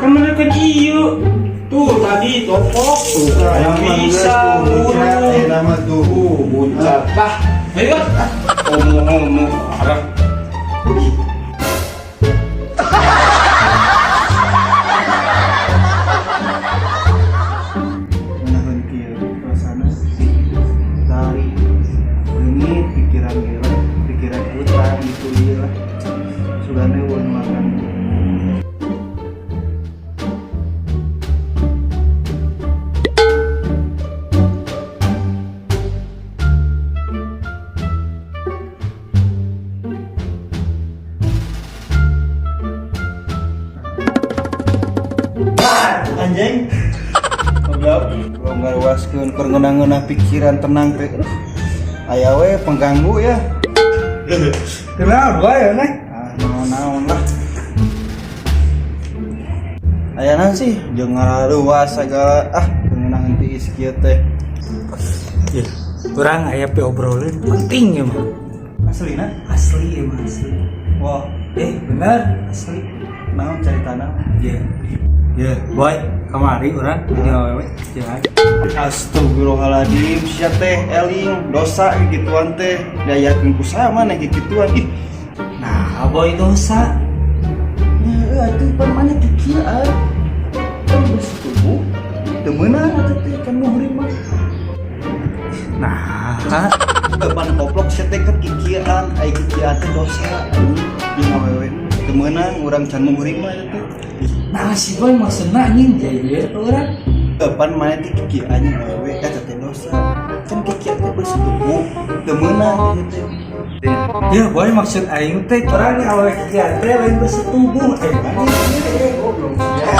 kemana ke Ciu? Tuh tadi topok tuh bisa buru. Nama tuh Muncul. Bah, ayo. Ngomong arah. menahan kia suasana dari ini pikiran gila, pikiran utang itu gila. Sudah neuan makan. Anjing ngobrol kalau nggak waskeun keur ngeunah pikiran tenang teh aya we pengganggu ya Kenapa ya, Nek? naon lah aya naon sih jeung ngaraluas segala ngeunah tiis kieu teh Ya, kurang aya pe obrolin penting ya, mah. aslina Asli ya, mah, asli. wah Benar, asli. naon caritana Ya. Ya, boy, kemari orang jadi awewe jangan. astagfirullahaladzim sia teh eling dosa gituan teh dayakeun ku saha maneh gituan ih Nah, boy dosa. ya atuh pan maneh teh kieu kan geus tubuh teu meunang atuh teh kan muhrim mah Nah, pan goblok sia teh kan kikieuan aya kikieuan teh dosa jeung awewe teu meunang urang can muhrim mah teh nah si boy maksudnya anjing jadi orang. pan maneh teh kikieuan jeung awewe eta teh dosa kan kikieuan teh bersetubuh teu meunang gitu teh. Ya, boy maksud aing teh orang yang awewe kikian teh lain bersetubuh. Mana ieu goblok ya.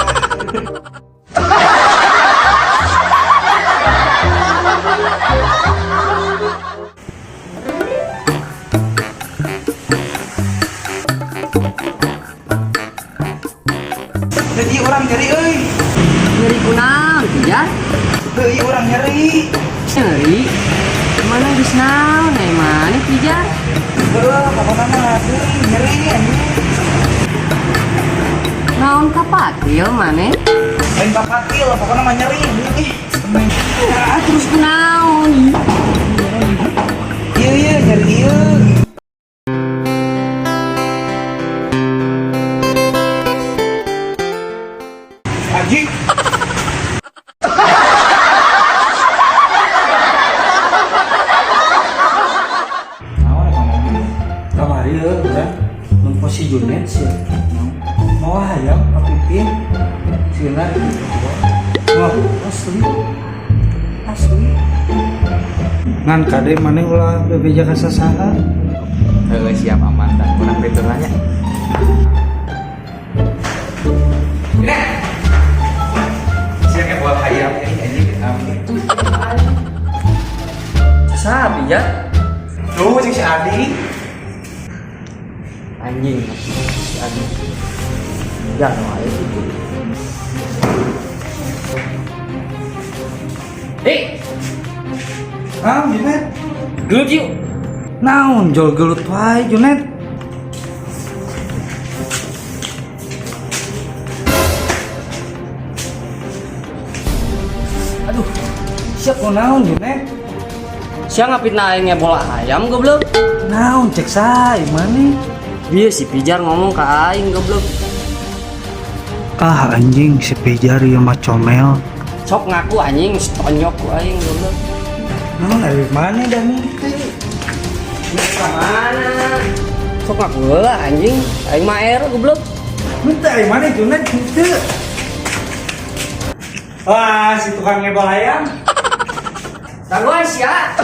Jadi orang nyeri euy. Nyeri kunaon ya? Teu orang nyeri. Nyeri? Mana geus naon mana pijar? Pokokna mah nyeri anjing. Naon kapatil maneh? Lain bakakil pokokna mah nyeri. Terus kunaon? Ieu nyeri ieu. Anjing. Kamari ya, orang memposi Junet sih. Mau hayam, kapipin, silat. Wah, asli, asli. Ngan kade mana ulah bebeja kasasaha. Siap aman dan kurang betul nanya. Siapa buat hayam ini Sapi ya? tuh si Adi Anjing. Si Adi. Ya, no ayo sih. Junet. Gelut yuk. Naon jol gelut wae Junet. Aduh, siap mau naon Junet? Siang ngapit naengnya bola ayam goblok. Naon cek say mana? Dia si pijar ngomong ke aing goblok. Anjing si Pijar yang mah comel. Sok ngaku anjing setonyok ku aing goblok. Naon dari mana dan itu? Ke mana? Sok ngaku heula anjing. Aing mah er goblok. Minta dari mana Junet itu? Wah si tukang ngebal ayam. Tangguan sia.